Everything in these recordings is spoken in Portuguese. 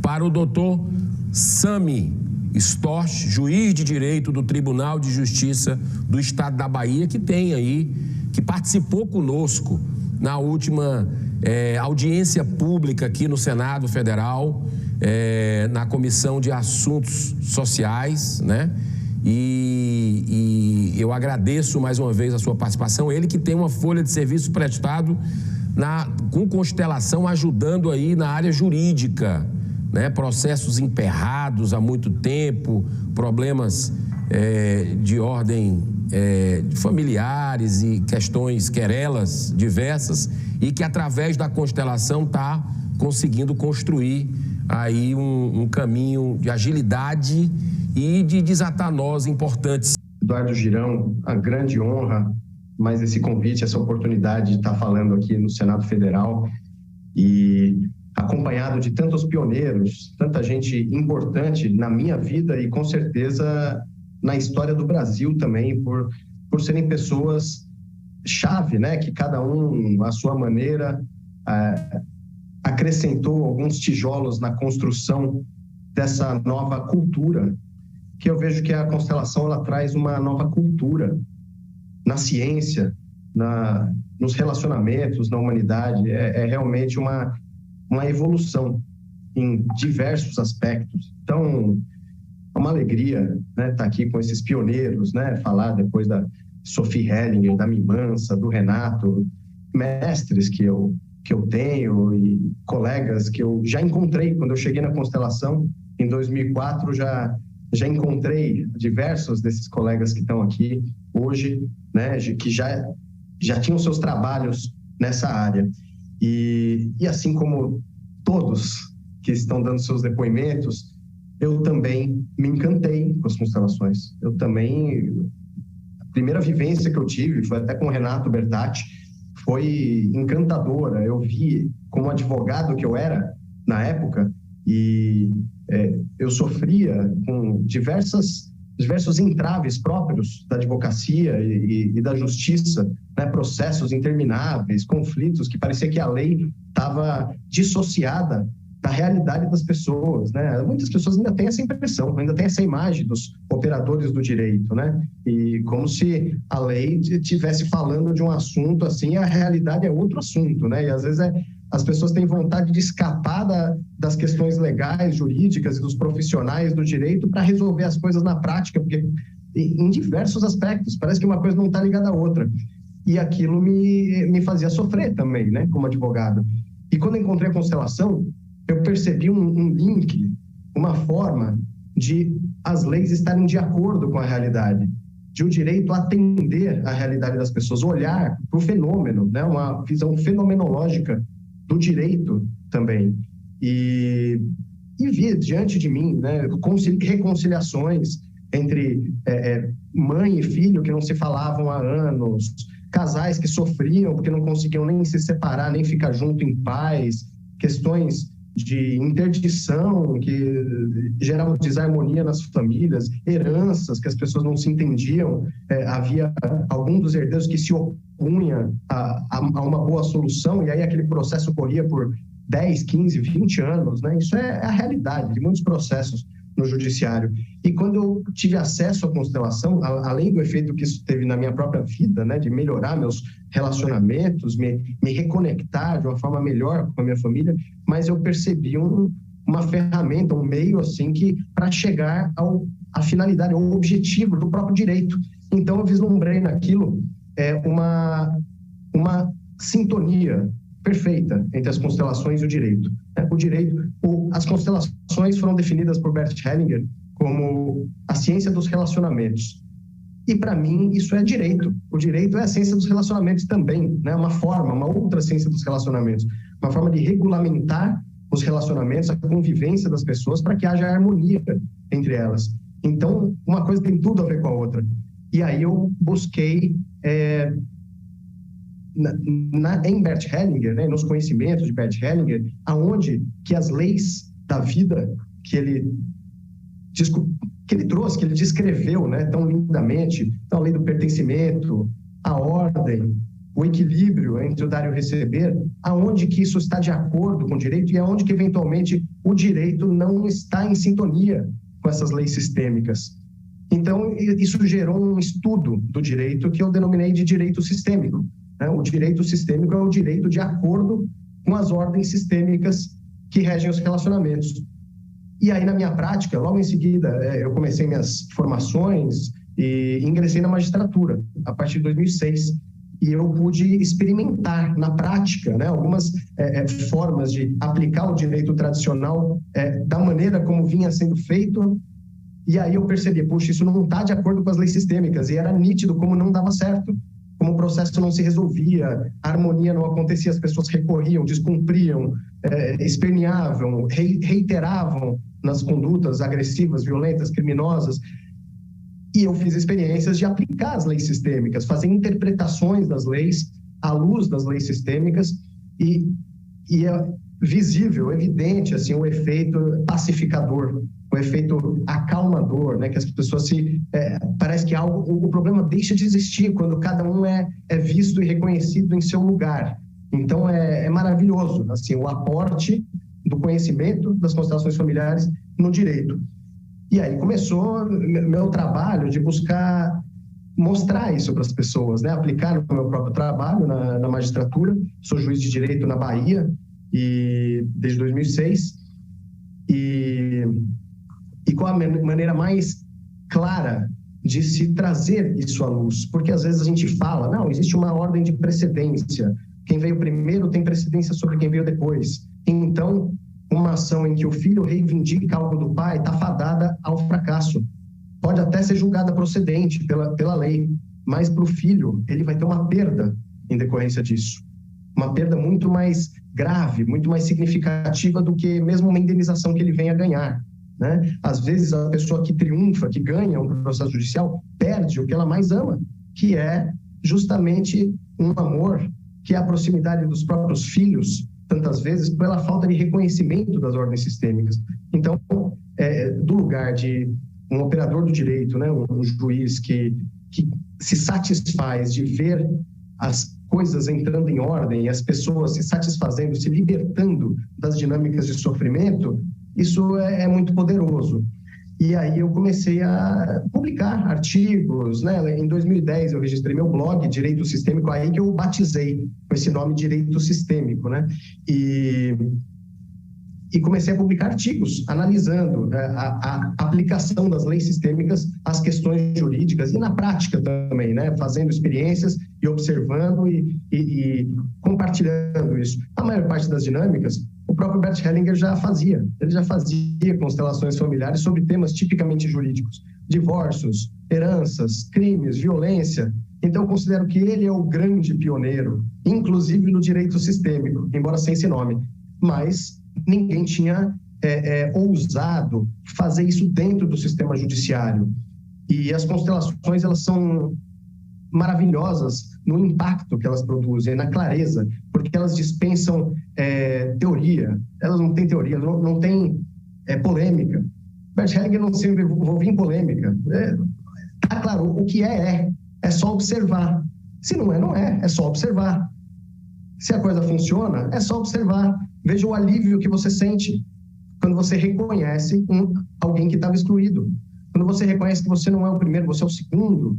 para o doutor Sami Storch, juiz de direito do Tribunal de Justiça do Estado da Bahia, que participou conosco na última audiência pública aqui no Senado Federal, na Comissão de Assuntos Sociais, né? E eu agradeço mais uma vez a sua participação. Ele que tem uma folha de serviço prestado com constelação, ajudando aí na área jurídica, né? Processos emperrados há muito tempo, problemas de ordem familiares e querelas diversas, e que através da constelação está conseguindo construir aí um caminho de agilidade e de desatar nós importantes. Eduardo Girão, a grande honra, mais esse convite, essa oportunidade de estar falando aqui no Senado Federal, e acompanhado de tantos pioneiros, tanta gente importante na minha vida e com certeza na história do Brasil também, por serem pessoas chave, né, que cada um, à sua maneira, acrescentou alguns tijolos na construção dessa nova cultura, que eu vejo que a constelação ela traz uma nova cultura na ciência, nos relacionamentos, na humanidade. É realmente uma evolução em diversos aspectos. Então, é uma alegria, né, estar aqui com esses pioneiros, né, falar depois da Sophie Hellinger, da Mimansa, do Renato, mestres que eu tenho e colegas que eu já encontrei quando eu cheguei na constelação em 2004, já encontrei diversos desses colegas que estão aqui hoje, né, que já tinham seus trabalhos nessa área. E assim como todos que estão dando seus depoimentos, eu também me encantei com as constelações. A primeira vivência que eu tive foi até com o Renato Bertatti, foi encantadora. Eu vi como advogado que eu era na época, e eu sofria com diversos entraves próprios da advocacia e da justiça, né? Processos intermináveis, conflitos que parecia que a lei estava dissociada da realidade das pessoas, né? Muitas pessoas ainda têm essa impressão, ainda têm essa imagem dos operadores do direito, né? E como se a lei estivesse falando de um assunto assim, a realidade é outro assunto, né? E às vezes as pessoas têm vontade de escapar das questões legais, jurídicas e dos profissionais do direito para resolver as coisas na prática, porque em diversos aspectos, parece que uma coisa não está ligada à outra. E aquilo me fazia sofrer também, né, como advogado. E quando eu encontrei a constelação, eu percebi um link, uma forma de as leis estarem de acordo com a realidade, de o direito atender à realidade das pessoas, olhar para o fenômeno, né, uma visão fenomenológica do direito também. E vi diante de mim, né, reconciliações entre mãe e filho que não se falavam há anos, casais que sofriam porque não conseguiam nem se separar, nem ficar junto em paz, questões de interdição que geravam desarmonia nas famílias, heranças que as pessoas não se entendiam, havia algum dos herdeiros que se opunha a uma boa solução, e aí aquele processo corria por 10, 15, 20 anos, né? Isso é a realidade de muitos processos no judiciário. E quando eu tive acesso à constelação, além do efeito que isso teve na minha própria vida, né, de melhorar meus relacionamentos, me reconectar de uma forma melhor com a minha família, mas eu percebi uma ferramenta, um meio assim que para chegar à finalidade, ao objetivo do próprio direito. Então eu vislumbrei naquilo uma sintonia perfeita entre as constelações e o direito. As constelações foram definidas por Bert Hellinger como a ciência dos relacionamentos. E, para mim, isso é direito. O direito é a ciência dos relacionamentos também, né? Uma outra ciência dos relacionamentos. Uma forma de regulamentar os relacionamentos, a convivência das pessoas, para que haja harmonia entre elas. Então, uma coisa tem tudo a ver com a outra. E aí eu busquei... em Bert Hellinger, né, nos conhecimentos de Bert Hellinger, aonde que as leis da vida que ele trouxe, que ele descreveu, né, tão lindamente, então, a lei do pertencimento, a ordem, o equilíbrio entre o dar e o receber, aonde que isso está de acordo com o direito e aonde que, eventualmente, o direito não está em sintonia com essas leis sistêmicas. Então, isso gerou um estudo do direito que eu denominei de direito sistêmico. O direito sistêmico é o direito de acordo com as ordens sistêmicas que regem os relacionamentos. E aí, na minha prática, logo em seguida, eu comecei minhas formações e ingressei na magistratura, a partir de 2006. E eu pude experimentar na prática, né, algumas formas de aplicar o direito tradicional da maneira como vinha sendo feito. E aí eu percebi, puxa, isso não está de acordo com as leis sistêmicas. E era nítido como não dava certo, como o processo não se resolvia, a harmonia não acontecia, as pessoas recorriam, descumpriam, esperneavam, reiteravam nas condutas agressivas, violentas, criminosas. E eu fiz experiências de aplicar as leis sistêmicas, fazer interpretações das leis à luz das leis sistêmicas, e é visível, evidente, assim, o efeito pacificador, o efeito acalmador, né? Que as pessoas parece que o problema deixa de existir quando cada um é visto e reconhecido em seu lugar. Então é maravilhoso, assim, o aporte do conhecimento das constelações familiares no direito. E aí começou meu trabalho de buscar mostrar isso para as pessoas, né? Aplicar no meu próprio trabalho na magistratura. Sou juiz de direito na Bahia desde 2006. E qual a maneira mais clara de se trazer isso à luz? Porque às vezes a gente fala, não, existe uma ordem de precedência. Quem veio primeiro tem precedência sobre quem veio depois. Então, uma ação em que o filho reivindica algo do pai está fadada ao fracasso. Pode até ser julgada procedente pela lei, mas para o filho ele vai ter uma perda em decorrência disso. Uma perda muito mais grave, muito mais significativa do que mesmo uma indenização que ele venha ganhar, né? Às vezes a pessoa que triunfa, que ganha um processo judicial, perde o que ela mais ama, que é justamente um amor, que é a proximidade dos próprios filhos, tantas vezes pela falta de reconhecimento das ordens sistêmicas. Então, do lugar de um operador do direito, né, um juiz que se satisfaz de ver as coisas entrando em ordem, e as pessoas se satisfazendo, se libertando das dinâmicas de sofrimento, isso é muito poderoso. E aí eu comecei a publicar artigos, né? Em 2010 eu registrei meu blog, Direito Sistêmico, aí que eu batizei com esse nome Direito Sistêmico, né? E comecei a publicar artigos analisando a aplicação das leis sistêmicas às questões jurídicas e na prática também, né? Fazendo experiências e observando e compartilhando isso. A maior parte das dinâmicas, o próprio Bert Hellinger já fazia. Ele já fazia constelações familiares sobre temas tipicamente jurídicos. Divórcios, heranças, crimes, violência. Então, eu considero que ele é o grande pioneiro, inclusive no direito sistêmico, embora sem esse nome. Mas ninguém tinha ousado fazer isso dentro do sistema judiciário. E as constelações, elas são maravilhosas no impacto que elas produzem, na clareza, porque elas dispensam teoria. Elas não têm teoria, não têm polêmica. Bert Hellinger não se envolvia em polêmica. Tá claro, o que é só observar. Se não é, é só observar. Se a coisa funciona, é só observar. Veja o alívio que você sente quando você reconhece alguém que estava excluído. Quando você reconhece que você não é o primeiro, você é o segundo.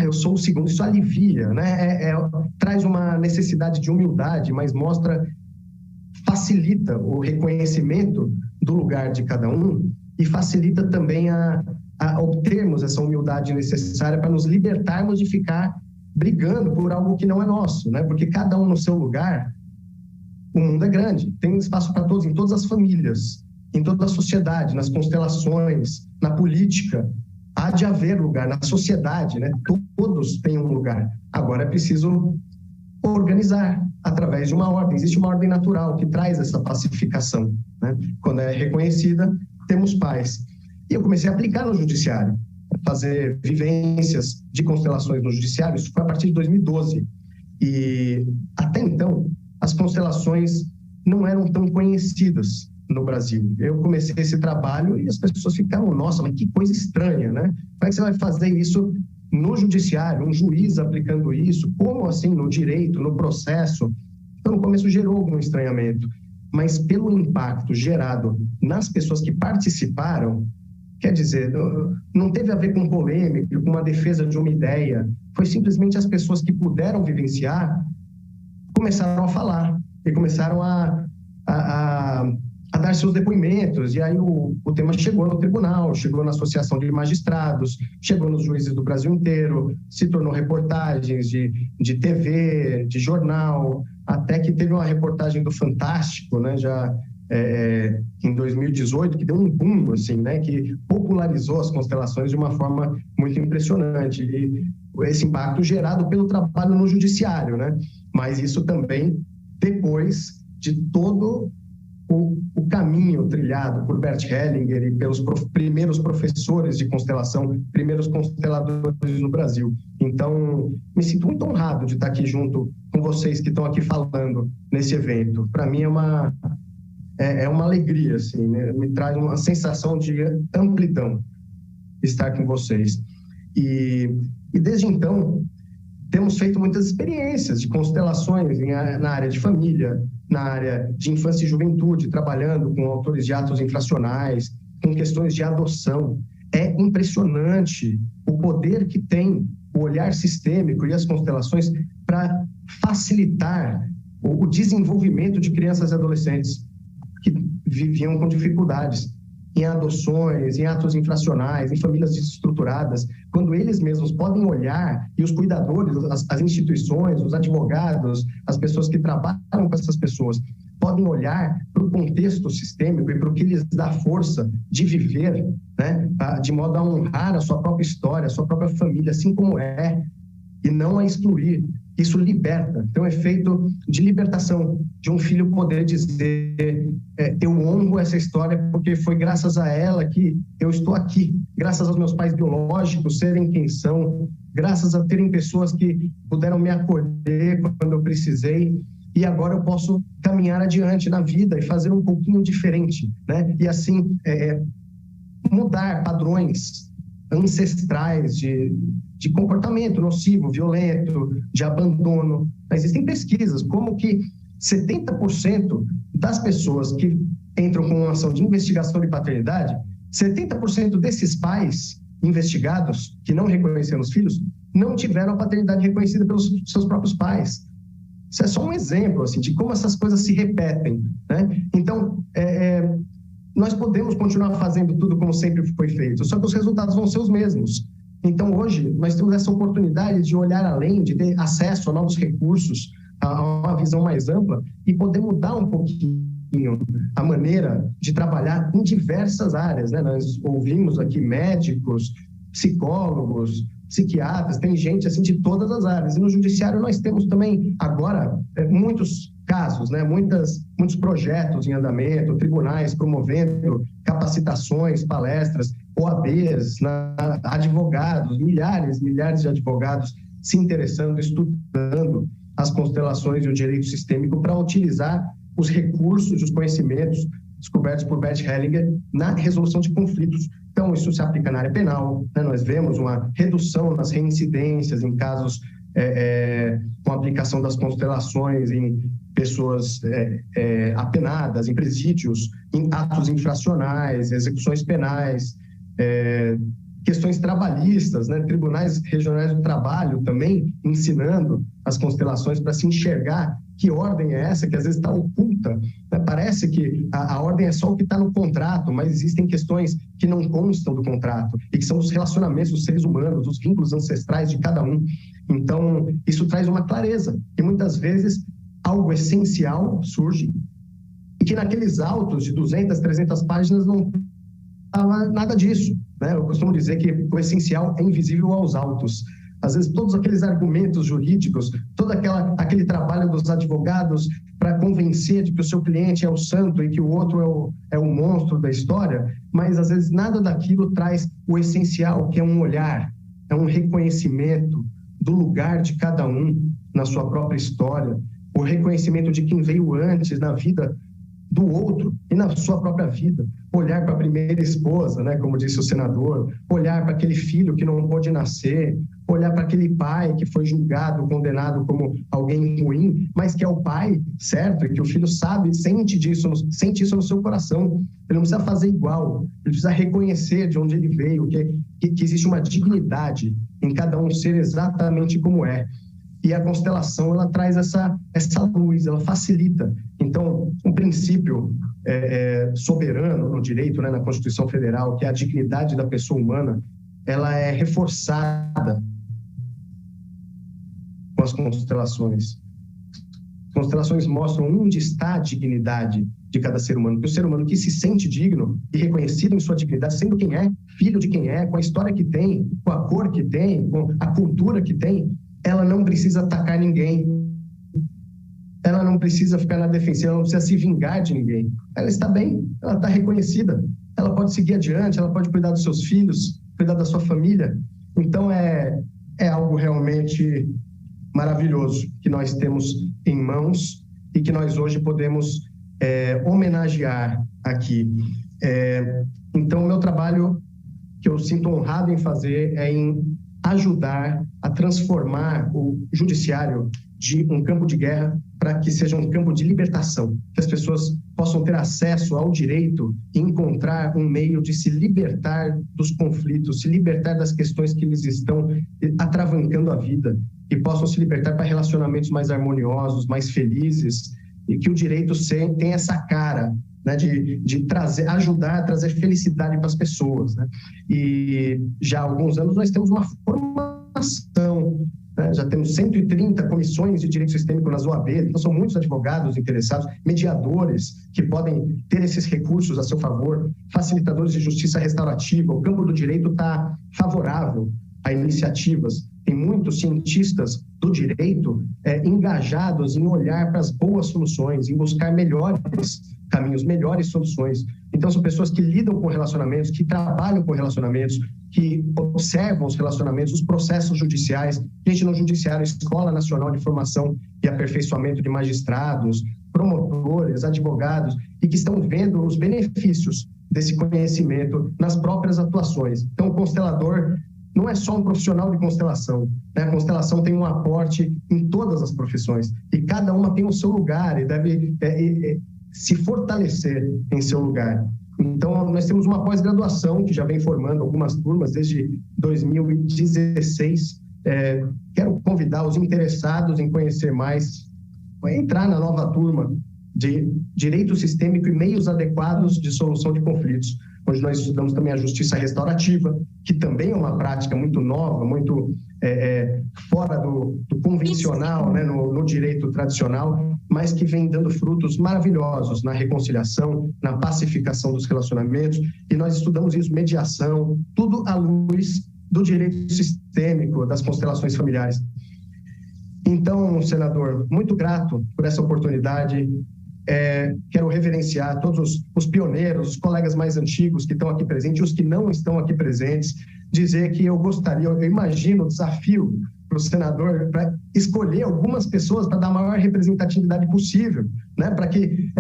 Eu sou o segundo. Isso alivia, né? Traz uma necessidade de humildade, mas facilita o reconhecimento do lugar de cada um e facilita também a obtermos essa humildade necessária para nos libertarmos de ficar brigando por algo que não é nosso, né? Porque cada um no seu lugar. O mundo é grande, tem espaço para todos, em todas as famílias, em toda a sociedade, nas constelações, na política. Há de haver lugar, na sociedade, né? Todos têm um lugar. Agora é preciso organizar através de uma ordem. Existe uma ordem natural que traz essa pacificação, né? Quando é reconhecida, temos paz. E eu comecei a aplicar no judiciário, fazer vivências de constelações no judiciário. Isso foi a partir de 2012. E até então, as constelações não eram tão conhecidas no Brasil. Eu comecei esse trabalho e as pessoas ficavam, nossa, mas que coisa estranha, né? Como é que você vai fazer isso no judiciário, um juiz aplicando isso? Como assim no direito, no processo? Então, no começo gerou algum estranhamento. mas pelo impacto gerado nas pessoas que participaram. Quer dizer, não teve a ver com polêmica, com uma defesa de uma ideia. Foi simplesmente as pessoas que puderam vivenciar começaram a falar e começaram a dar seus depoimentos. E aí o tema chegou no tribunal, chegou na Associação de Magistrados, chegou nos juízes do Brasil inteiro, se tornou reportagens de TV, de jornal, até que teve uma reportagem do Fantástico, né, já em 2018, que deu um boom, assim, né, que popularizou as constelações de uma forma muito impressionante. E esse impacto gerado pelo trabalho no judiciário, né? Mas isso também depois de todo o caminho trilhado por Bert Hellinger e pelos primeiros professores de constelação, primeiros consteladores no Brasil. Então, me sinto muito honrado de estar aqui junto com vocês que estão aqui falando nesse evento. Para mim é uma alegria, assim, né? Me traz uma sensação de amplidão estar com vocês. E desde então, temos feito muitas experiências de constelações na área de família, na área de infância e juventude, trabalhando com autores de atos infracionais, com questões de adoção. É impressionante o poder que tem o olhar sistêmico e as constelações para facilitar o desenvolvimento de crianças e adolescentes que viviam com dificuldades em adoções, em atos infracionais, em famílias desestruturadas, quando eles mesmos podem olhar, e os cuidadores, as instituições, os advogados, as pessoas que trabalham com essas pessoas, podem olhar para o contexto sistêmico e para o que lhes dá força de viver, né, de modo a honrar a sua própria história, a sua própria família, assim como é, e não a excluir. Isso liberta, tem um efeito de libertação, de um filho poder dizer, eu honro essa história porque foi graças a ela que eu estou aqui, graças aos meus pais biológicos serem quem são, graças a terem pessoas que puderam me acolher quando eu precisei, e agora eu posso caminhar adiante na vida e fazer um pouquinho diferente, né? E assim, mudar padrões ancestrais de comportamento nocivo, violento, de abandono. Existem pesquisas como que 70% das pessoas que entram com uma ação de investigação de paternidade, 70% desses pais investigados que não reconheceram os filhos não tiveram a paternidade reconhecida pelos seus próprios pais. Isso é só um exemplo assim, de como essas coisas se repetem, né? Então, nós podemos continuar fazendo tudo como sempre foi feito, só que os resultados vão ser os mesmos. Então, hoje, nós temos essa oportunidade de olhar além, de ter acesso a novos recursos, a uma visão mais ampla e poder mudar um pouquinho a maneira de trabalhar em diversas áreas, né? Nós ouvimos aqui médicos, psicólogos, psiquiatras, tem gente assim de todas as áreas. E no judiciário nós temos também agora muitos casos, né? Muitos projetos em andamento, tribunais promovendo capacitações, palestras, OABs, advogados, milhares de advogados se interessando, estudando as constelações e o direito sistêmico para utilizar os recursos, os conhecimentos descobertos por Bert Hellinger na resolução de conflitos. Então, isso se aplica na área penal, né? Nós vemos uma redução nas reincidências em casos com a aplicação das constelações em pessoas apenadas, em presídios, em atos infracionais, execuções penais, questões trabalhistas, né? Tribunais regionais do trabalho também ensinando as constelações para se enxergar que ordem é essa, que às vezes está oculta, né? Parece que a ordem é só o que está no contrato, mas existem questões que não constam do contrato e que são os relacionamentos dos seres humanos, os vínculos ancestrais de cada um. Então, isso traz uma clareza e muitas vezes algo essencial surge e que naqueles autos de 200, 300 páginas não estava nada disso, né? Eu costumo dizer que o essencial é invisível aos autos. Às vezes, todos aqueles argumentos jurídicos, todo aquele trabalho dos advogados para convencer de que o seu cliente é o santo e que o outro é o monstro da história, mas às vezes nada daquilo traz o essencial, que é um olhar, é um reconhecimento do lugar de cada um na sua própria história, o reconhecimento de quem veio antes na vida do outro e na sua própria vida. Olhar para a primeira esposa, né, como disse o senador, olhar para aquele filho que não pôde nascer, olhar para aquele pai que foi julgado, condenado como alguém ruim, mas que é o pai, certo? E que o filho sabe, sente isso no seu coração. Ele não precisa fazer igual, ele precisa reconhecer de onde ele veio, que existe uma dignidade em cada um ser exatamente como é. E a constelação, ela traz essa luz, ela facilita. Então, um princípio soberano no direito, né, na Constituição Federal, que é a dignidade da pessoa humana, ela é reforçada com as constelações. As constelações mostram onde está a dignidade de cada ser humano. Porque o ser humano que se sente digno e reconhecido em sua dignidade, sendo quem é, filho de quem é, com a história que tem, com a cor que tem, com a cultura que tem, ela não precisa atacar ninguém. Ela não precisa ficar na defensiva, ela não precisa se vingar de ninguém. Ela está bem, ela está reconhecida. Ela pode seguir adiante, ela pode cuidar dos seus filhos, cuidar da sua família. Então, é algo realmente maravilhoso que nós temos em mãos e que nós hoje podemos homenagear aqui. Então, o meu trabalho, que eu sinto honrado em fazer, é em ajudar a transformar o judiciário de um campo de guerra para que seja um campo de libertação, que as pessoas possam ter acesso ao direito e encontrar um meio de se libertar dos conflitos, se libertar das questões que eles estão atravancando a vida e possam se libertar para relacionamentos mais harmoniosos, mais felizes, e que o direito tem essa cara, né, de ajudar a trazer felicidade para as pessoas, né? E já há alguns anos nós temos uma formação, né? Já temos 130 comissões de direito sistêmico nas OAB, então são muitos advogados interessados, mediadores que podem ter esses recursos a seu favor, facilitadores de justiça restaurativa. O campo do direito está favorável a iniciativas. Tem muitos cientistas do direito engajados em olhar para as boas soluções, em buscar melhores caminhos, melhores soluções. Então, são pessoas que lidam com relacionamentos, que trabalham com relacionamentos, que observam os relacionamentos, os processos judiciais. Gente no Judiciário, Escola Nacional de Formação e Aperfeiçoamento de Magistrados, promotores, advogados, e que estão vendo os benefícios desse conhecimento nas próprias atuações. Então, o constelador não é só um profissional de constelação, né? A constelação tem um aporte em todas as profissões e cada uma tem o seu lugar e deve se fortalecer em seu lugar. Então, nós temos uma pós-graduação que já vem formando algumas turmas desde 2016. Quero convidar os interessados em conhecer mais, a entrar na nova turma de Direito Sistêmico e Meios Adequados de Solução de Conflitos, onde nós estudamos também a justiça restaurativa, que também é uma prática muito nova, muito fora do convencional, né, no direito tradicional, mas que vem dando frutos maravilhosos na reconciliação, na pacificação dos relacionamentos, e nós estudamos isso, mediação, tudo à luz do direito sistêmico, das constelações familiares. Então, senador, muito grato por essa oportunidade. Quero reverenciar todos os pioneiros, os colegas mais antigos que estão aqui presentes e os que não estão aqui presentes, dizer que eu imagino o desafio para o senador para escolher algumas pessoas para dar a maior representatividade possível, né? Para que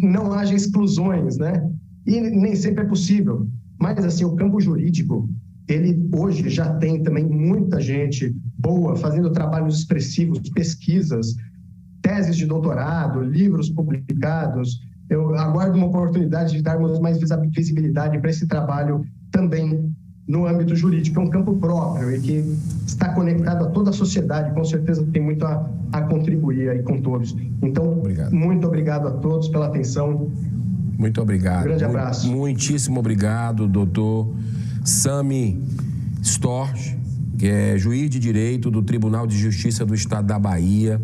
não haja exclusões, né? E nem sempre é possível. Mas, assim, o campo jurídico, ele hoje já tem também muita gente boa fazendo trabalhos expressivos, pesquisas, teses de doutorado, livros publicados. Eu aguardo uma oportunidade de darmos mais visibilidade para esse trabalho também no âmbito jurídico. É um campo próprio e que está conectado a toda a sociedade, com certeza tem muito a contribuir aí com todos. Então, muito obrigado a todos pela atenção. Muito obrigado. Um grande abraço. Muitíssimo obrigado, doutor Sami Storch, que é juiz de direito do Tribunal de Justiça do Estado da Bahia.